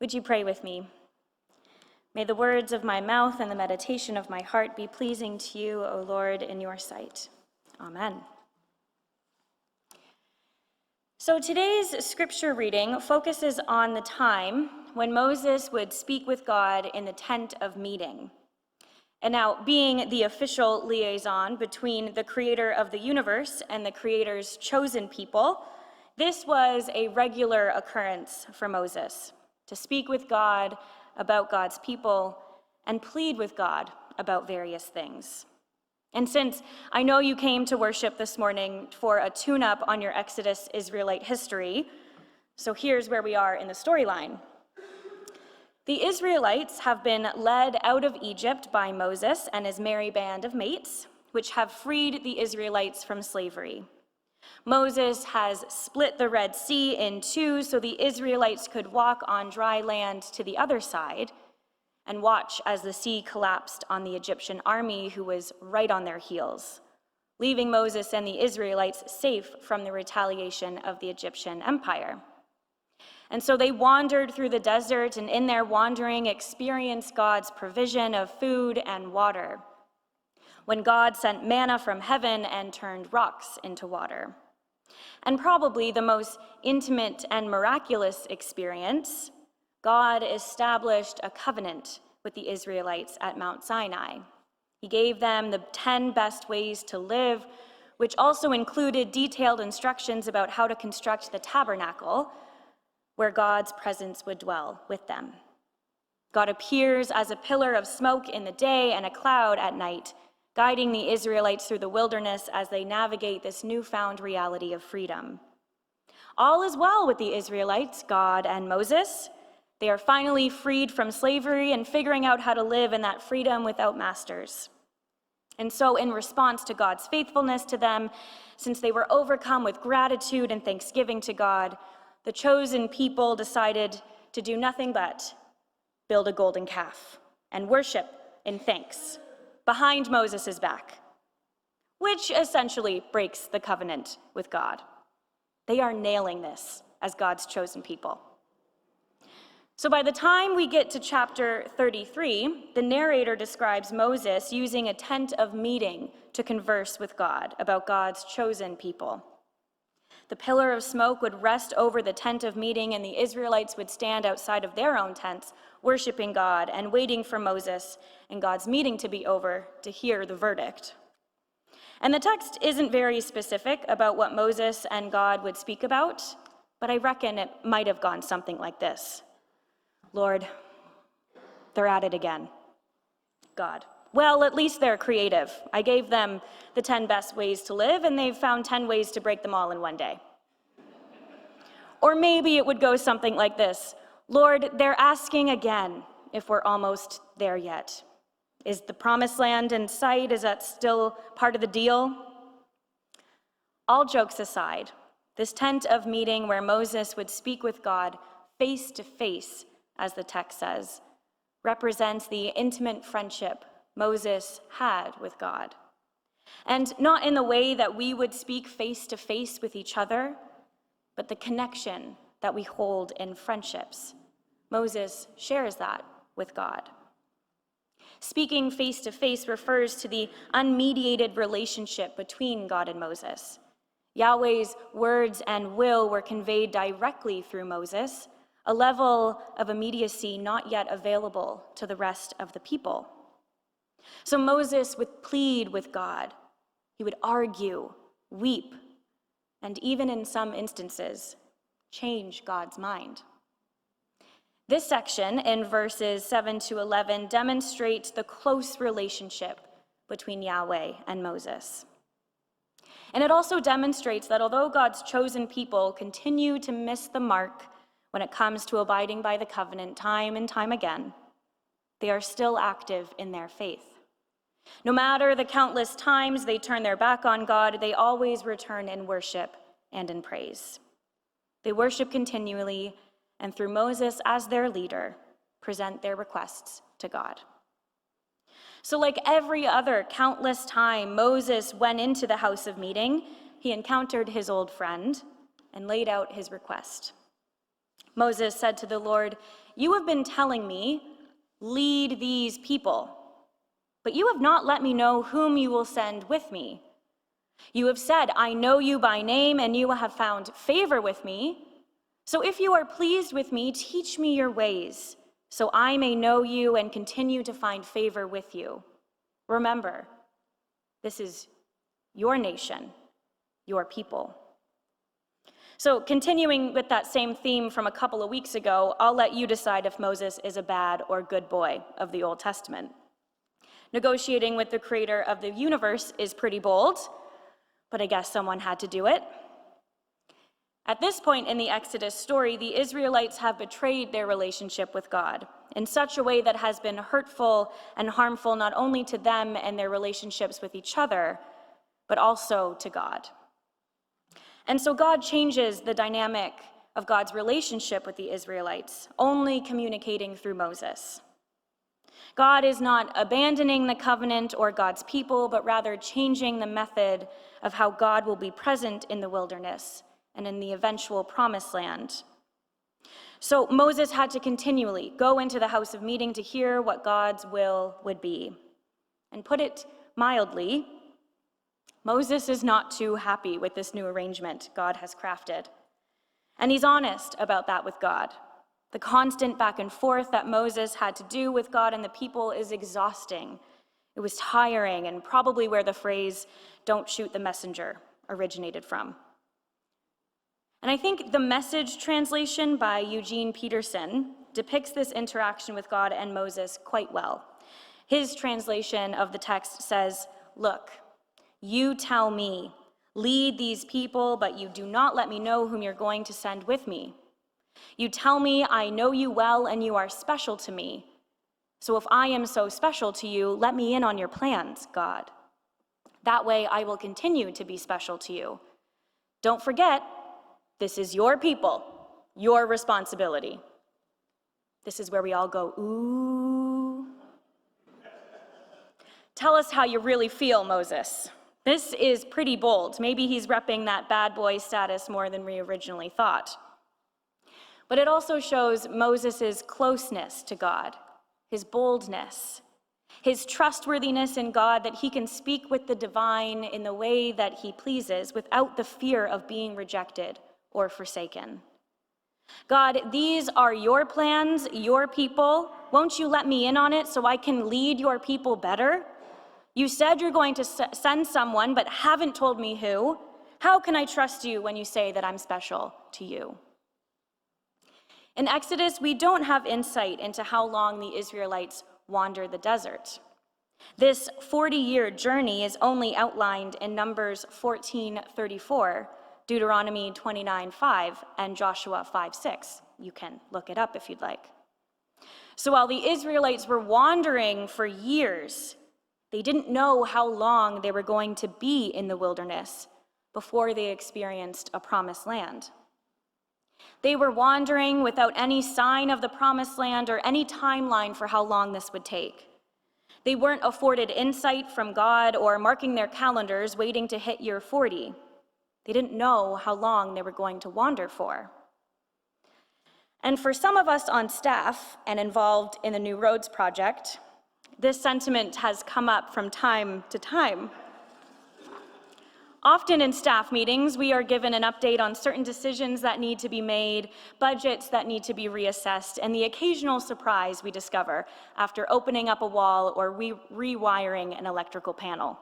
Would you pray with me? May the words of my mouth and the meditation of my heart be pleasing to you, O Lord, in your sight. Amen. So today's scripture reading focuses on the time when Moses would speak with God in the tent of meeting. And now, being the official liaison between the creator of the universe and the creator's chosen people, this was a regular occurrence for Moses, to speak with God about God's people and plead with God about various things. And since I know you came to worship this morning for a tune-up on your Exodus Israelite history, so here's where we are in the storyline. The Israelites have been led out of Egypt by Moses and his merry band of mates, which have freed the Israelites from slavery. Moses has split the Red Sea in two so the Israelites could walk on dry land to the other side and watch as the sea collapsed on the Egyptian army who was right on their heels, leaving Moses and the Israelites safe from the retaliation of the Egyptian empire. And so they wandered through the desert and in their wandering experienced God's provision of food and water, when God sent manna from heaven and turned rocks into water. And probably the most intimate and miraculous experience, God established a covenant with the Israelites at Mount Sinai. He gave them the 10 best ways to live, which also included detailed instructions about how to construct the tabernacle, where God's presence would dwell with them. God appears as a pillar of smoke in the day and a cloud at night, guiding the Israelites through the wilderness as they navigate this newfound reality of freedom. All is well with the Israelites, God and Moses. They are finally freed from slavery and figuring out how to live in that freedom without masters. And so in response to God's faithfulness to them, since they were overcome with gratitude and thanksgiving to God, the chosen people decided to do nothing but build a golden calf and worship in thanks behind Moses' back, which essentially breaks the covenant with God. They are nailing this as God's chosen people. So by the time we get to chapter 33, the narrator describes Moses using a tent of meeting to converse with God about God's chosen people. The pillar of smoke would rest over the tent of meeting, and the Israelites would stand outside of their own tents, worshiping God and waiting for Moses and God's meeting to be over to hear the verdict. And the text isn't very specific about what Moses and God would speak about, but I reckon it might have gone something like this. Lord, they're at it again. God, well, at least they're creative. I gave them the 10 best ways to live, and they've found 10 ways to break them all in one day. Or maybe it would go something like this. Lord, they're asking again if we're almost there yet. Is the promised land in sight? Is that still part of the deal? All jokes aside, this tent of meeting where Moses would speak with God face to face, as the text says, represents the intimate friendship Moses had with God. And not in the way that we would speak face to face with each other, but the connection that we hold in friendships. Moses shares that with God. Speaking face to face refers to the unmediated relationship between God and Moses. Yahweh's words and will were conveyed directly through Moses, a level of immediacy not yet available to the rest of the people. So Moses would plead with God. He would argue, weep, and even in some instances, change God's mind. This section in verses 7 to 11 demonstrates the close relationship between Yahweh and Moses. And it also demonstrates that although God's chosen people continue to miss the mark when it comes to abiding by the covenant time and time again, they are still active in their faith. No matter the countless times they turn their back on God, they always return in worship and in praise. They worship continually, and through Moses as their leader, present their requests to God. So like every other countless time Moses went into the house of meeting, he encountered his old friend and laid out his request. Moses said to the Lord, "You have been telling me, 'Lead these people,' but you have not let me know whom you will send with me. You have said, 'I know you by name, and you have found favor with me.' So if you are pleased with me, teach me your ways, so I may know you and continue to find favor with you. Remember, this is your nation, your people." So continuing with that same theme from a couple of weeks ago, I'll let you decide if Moses is a bad or good boy of the Old Testament. Negotiating with the creator of the universe is pretty bold, but I guess someone had to do it. At this point in the Exodus story, the Israelites have betrayed their relationship with God in such a way that has been hurtful and harmful not only to them and their relationships with each other, but also to God. And so God changes the dynamic of God's relationship with the Israelites, only communicating through Moses. God is not abandoning the covenant or God's people, but rather changing the method of how God will be present in the wilderness and in the eventual promised land. So Moses had to continually go into the house of meeting to hear what God's will would be. And put it mildly, Moses is not too happy with this new arrangement God has crafted. And he's honest about that with God. The constant back and forth that Moses had to do with God and the people is exhausting. It was tiring, and probably where the phrase, "don't shoot the messenger," originated from. And I think the Message translation by Eugene Peterson depicts this interaction with God and Moses quite well. His translation of the text says, "Look, you tell me, 'Lead these people,' but you do not let me know whom you're going to send with me. You tell me, 'I know you well and you are special to me.' So if I am so special to you, let me in on your plans, God. That way I will continue to be special to you. Don't forget, this is your people, your responsibility." This is where we all go, ooh. Tell us how you really feel, Moses. This is pretty bold. Maybe he's repping that bad boy status more than we originally thought. But it also shows Moses' closeness to God, his boldness, his trustworthiness in God that he can speak with the divine in the way that he pleases without the fear of being rejected or forsaken. God, these are your plans, your people. Won't you let me in on it so I can lead your people better? You said you're going to send someone, but haven't told me who. How can I trust you when you say that I'm special to you? In Exodus, we don't have insight into how long the Israelites wandered the desert. This 40-year journey is only outlined in Numbers 14:34, Deuteronomy 29:5, and Joshua 5:6. You can look it up if you'd like. So while the Israelites were wandering for years, they didn't know how long they were going to be in the wilderness before they experienced a promised land. They were wandering without any sign of the promised land or any timeline for how long this would take. They weren't afforded insight from God or marking their calendars waiting to hit year 40. They didn't know how long they were going to wander for. And for some of us on staff and involved in the New Roads Project, this sentiment has come up from time to time. Often in staff meetings, we are given an update on certain decisions that need to be made, budgets that need to be reassessed, and the occasional surprise we discover after opening up a wall or rewiring an electrical panel.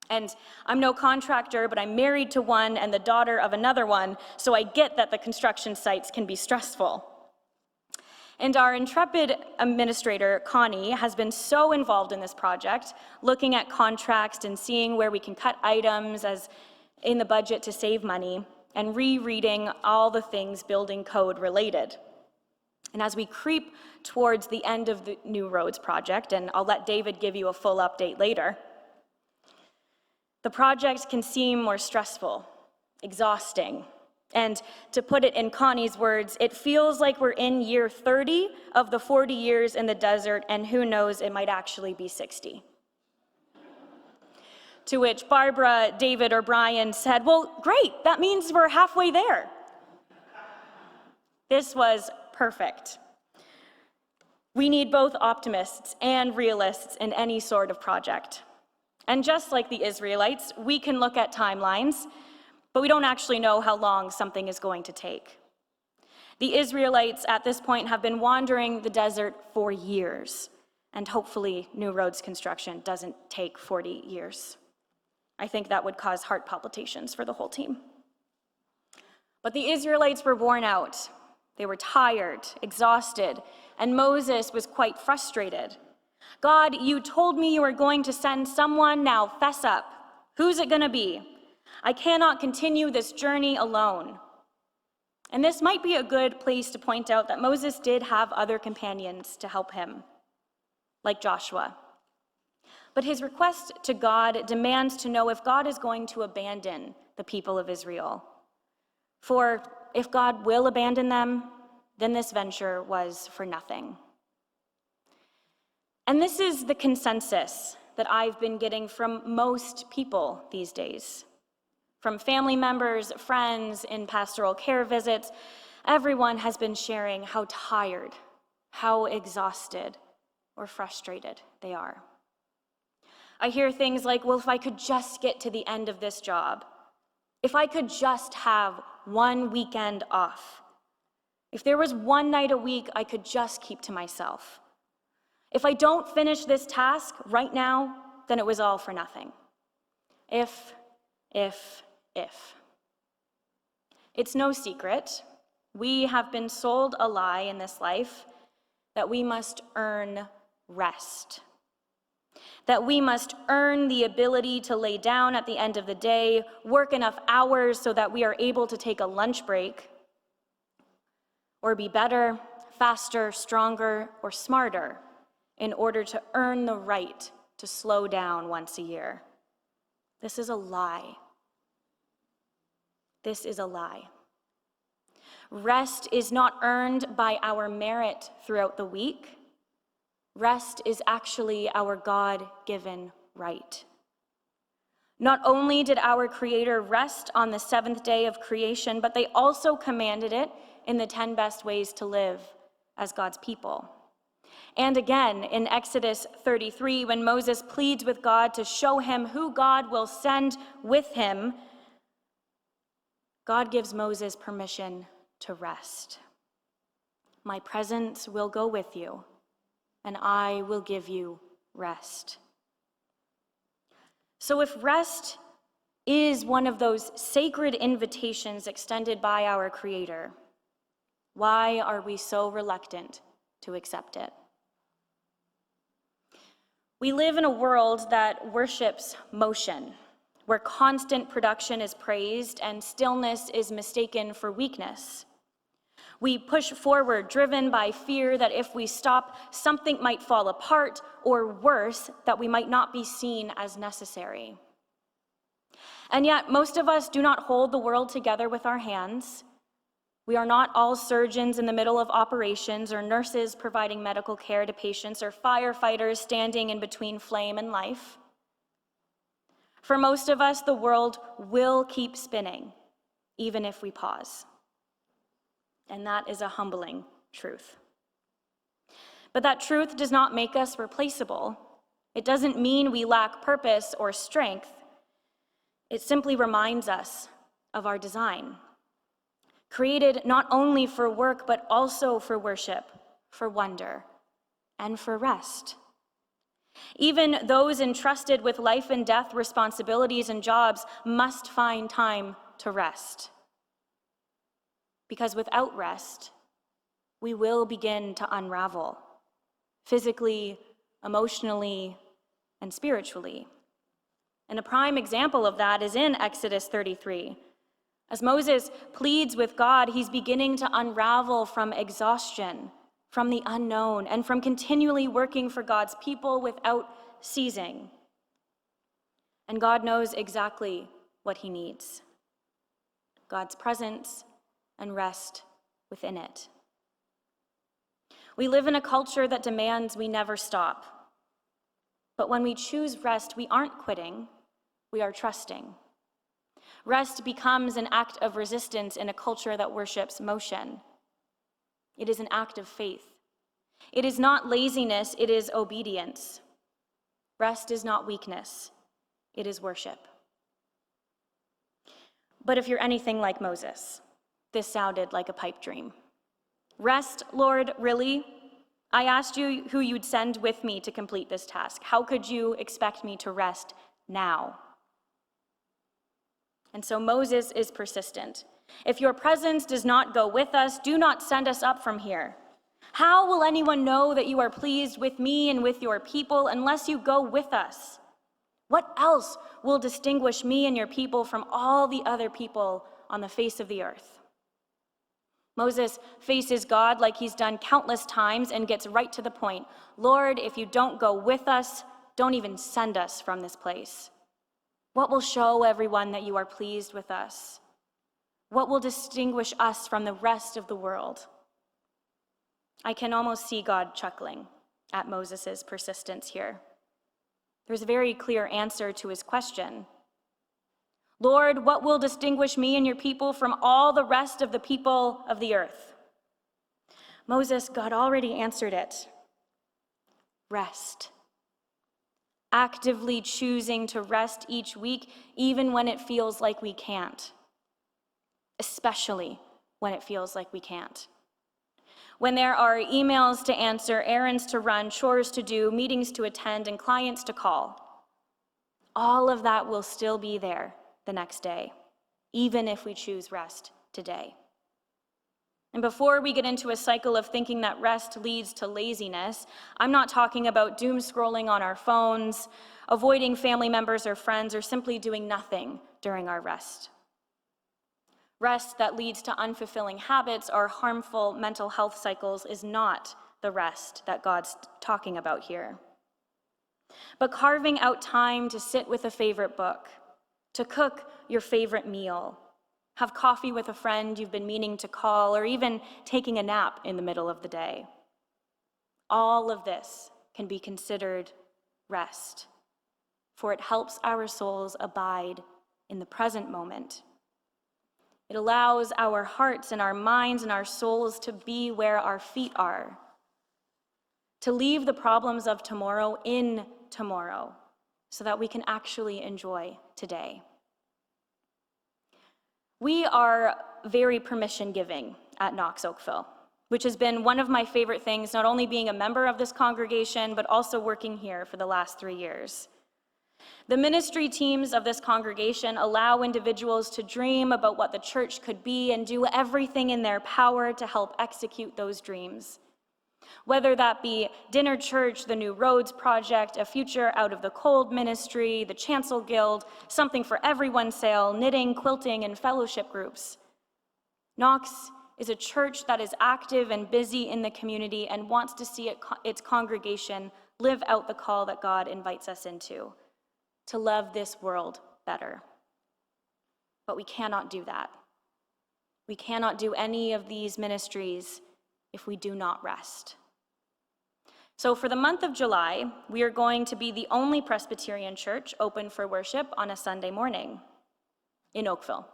And I'm no contractor, but I'm married to one and the daughter of another one, so I get that the construction sites can be stressful. And our intrepid administrator, Connie, has been so involved in this project, looking at contracts and seeing where we can cut items as in the budget to save money, and rereading all the things building code related. And as we creep towards the end of the New Roads Project, and I'll let David give you a full update later, the project can seem more stressful, exhausting, and to put it in Connie's words, it feels like we're in year 30 of the 40 years in the desert, and who knows, it might actually be 60. To which Barbara, David, or Brian said, "Well, great, that means we're halfway there." This was perfect. We need both optimists and realists in any sort of project. And just like the Israelites, we can look at timelines, but we don't actually know how long something is going to take. The Israelites at this point have been wandering the desert for years, and hopefully new roads construction doesn't take 40 years. I think that would cause heart palpitations for the whole team. But the Israelites were worn out. They were tired, exhausted, and Moses was quite frustrated. God, you told me you were going to send someone, now fess up. Who's it going to be? I cannot continue this journey alone. And this might be a good place to point out that Moses did have other companions to help him, like Joshua. But his request to God demands to know if God is going to abandon the people of Israel. For if God will abandon them, then this venture was for nothing. And this is the consensus that I've been getting from most people these days. From family members, friends, in pastoral care visits, everyone has been sharing how tired, how exhausted, or frustrated they are. I hear things like, well, if I could just get to the end of this job, if I could just have one weekend off, if there was one night a week I could just keep to myself. If I don't finish this task right now, then it was all for nothing. If. It's no secret, we have been sold a lie in this life that we must earn rest. That we must earn the ability to lay down at the end of the day, work enough hours so that we are able to take a lunch break, or be better, faster, stronger, or smarter in order to earn the right to slow down once a year. This is a lie. This is a lie. Rest is not earned by our merit throughout the week. Rest is actually our God-given right. Not only did our Creator rest on the seventh day of creation, but they also commanded it in the 10 best ways to live as God's people. And again, in Exodus 33, when Moses pleads with God to show him who God will send with him, God gives Moses permission to rest. My presence will go with you, and I will give you rest. So if rest is one of those sacred invitations extended by our Creator, why are we so reluctant to accept it? We live in a world that worships motion, where constant production is praised and stillness is mistaken for weakness. We push forward, driven by fear that if we stop, something might fall apart, or worse, that we might not be seen as necessary. And yet, most of us do not hold the world together with our hands. We are not all surgeons in the middle of operations, or nurses providing medical care to patients, or firefighters standing in between flame and life. For most of us, the world will keep spinning, even if we pause. And that is a humbling truth. But that truth does not make us replaceable. It doesn't mean we lack purpose or strength. It simply reminds us of our design. Created not only for work, but also for worship, for wonder, and for rest. Even those entrusted with life and death responsibilities and jobs must find time to rest. Because without rest, we will begin to unravel, physically, emotionally, and spiritually. And a prime example of that is in Exodus 33. As Moses pleads with God, he's beginning to unravel from exhaustion, from the unknown, and from continually working for God's people without ceasing. And God knows exactly what he needs: God's presence and rest within it. We live in a culture that demands we never stop. But when we choose rest, we aren't quitting, we are trusting. Rest becomes an act of resistance in a culture that worships motion. It is an act of faith. It is not laziness, it is obedience. Rest is not weakness, it is worship. But if you're anything like Moses, this sounded like a pipe dream. Rest, Lord, really? I asked you who you'd send with me to complete this task. How could you expect me to rest now? And so Moses is persistent. If your presence does not go with us, do not send us up from here. How will anyone know that you are pleased with me and with your people unless you go with us? What else will distinguish me and your people from all the other people on the face of the earth? Moses faces God like he's done countless times and gets right to the point. Lord, if you don't go with us, don't even send us from this place. What will show everyone that you are pleased with us? What will distinguish us from the rest of the world? I can almost see God chuckling at Moses' persistence here. There's a very clear answer to his question. Lord, what will distinguish me and your people from all the rest of the people of the earth? Moses, God already answered it. Rest. Actively choosing to rest each week, even when it feels like we can't. Especially when it feels like we can't. When there are emails to answer, errands to run, chores to do, meetings to attend, and clients to call. All of that will still be there the next day, even if we choose rest today. And before we get into a cycle of thinking that rest leads to laziness, I'm not talking about doom scrolling on our phones, avoiding family members or friends, or simply doing nothing during our rest. Rest that leads to unfulfilling habits or harmful mental health cycles is not the rest that God's talking about here. But carving out time to sit with a favorite book, to cook your favorite meal, have coffee with a friend you've been meaning to call, or even taking a nap in the middle of the day. All of this can be considered rest, for it helps our souls abide in the present moment. It allows our hearts and our minds and our souls to be where our feet are, to leave the problems of tomorrow in tomorrow, so that we can actually enjoy today. We are very permission-giving at Knox Oakville, which has been one of my favorite things, not only being a member of this congregation, but also working here for the last 3 years. The ministry teams of this congregation allow individuals to dream about what the church could be and do everything in their power to help execute those dreams. Whether that be Dinner Church, the New Roads Project, a Future Out of the Cold ministry, the Chancel Guild, Something for Everyone sale, knitting, quilting, and fellowship groups. Knox is a church that is active and busy in the community and wants to see its congregation live out the call that God invites us into, to love this world better. But we cannot do that. We cannot do any of these ministries if we do not rest. So for the month of July, we are going to be the only Presbyterian church open for worship on a Sunday morning in Oakville.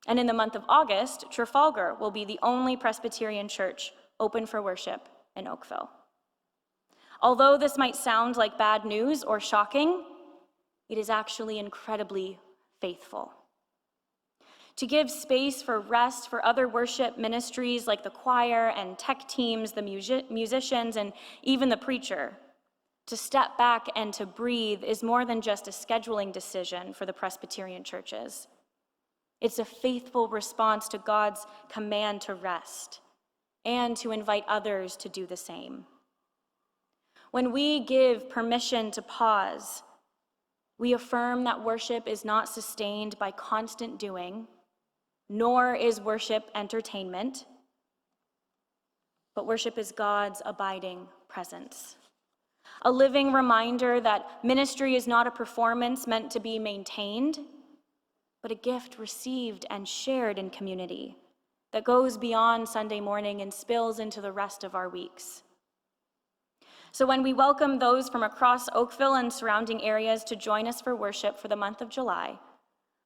And in the month of August, Trafalgar will be the only Presbyterian church open for worship in Oakville. Although this might sound like bad news or shocking, it is actually incredibly faithful. To give space for rest for other worship ministries like the choir and tech teams, the musicians, and even the preacher, to step back and to breathe is more than just a scheduling decision for the Presbyterian churches. It's a faithful response to God's command to rest and to invite others to do the same. When we give permission to pause, we affirm that worship is not sustained by constant doing, nor is worship entertainment, but worship is God's abiding presence. A living reminder that ministry is not a performance meant to be maintained, but a gift received and shared in community that goes beyond Sunday morning and spills into the rest of our weeks. So when we welcome those from across Oakville and surrounding areas to join us for worship for the month of July,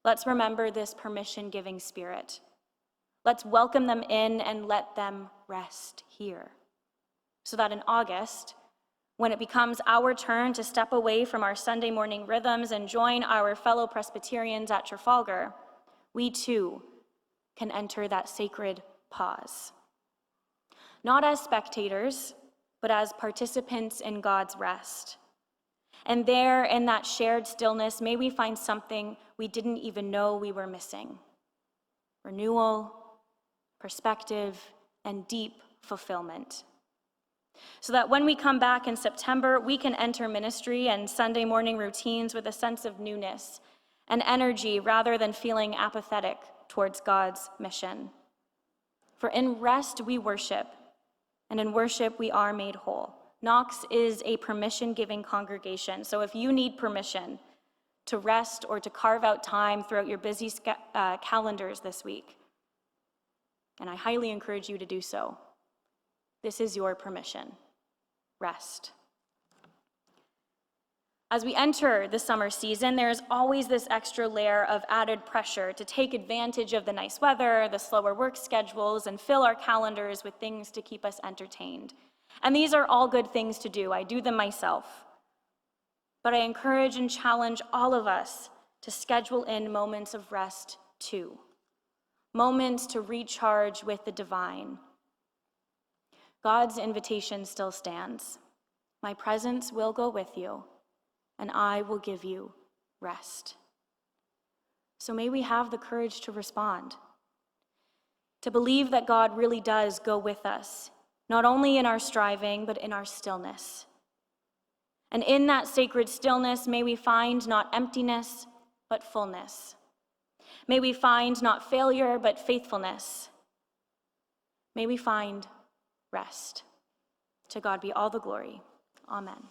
let's remember this permission-giving spirit. Let's welcome them in and let them rest here. So that in August, when it becomes our turn to step away from our Sunday morning rhythms and join our fellow Presbyterians at Trafalgar, we too can enter that sacred pause. Not as spectators, but as participants in God's rest. And there, in that shared stillness, may we find something we didn't even know we were missing: renewal, perspective, and deep fulfillment. So that when we come back in September, we can enter ministry and Sunday morning routines with a sense of newness and energy rather than feeling apathetic towards God's mission. For in rest we worship, and in worship we are made whole. Knox is a permission-giving congregation, so if you need permission to rest or to carve out time throughout your busy calendars this week, and I highly encourage you to do so, this is your permission. Rest. As we enter the summer season, there's always this extra layer of added pressure to take advantage of the nice weather, the slower work schedules, and fill our calendars with things to keep us entertained. And these are all good things to do. I do them myself. But I encourage and challenge all of us to schedule in moments of rest too. Moments to recharge with the divine. God's invitation still stands. My presence will go with you, and I will give you rest. So may we have the courage to respond, to believe that God really does go with us, not only in our striving, but in our stillness. And in that sacred stillness, may we find not emptiness, but fullness. May we find not failure, but faithfulness. May we find rest. To God be all the glory. Amen.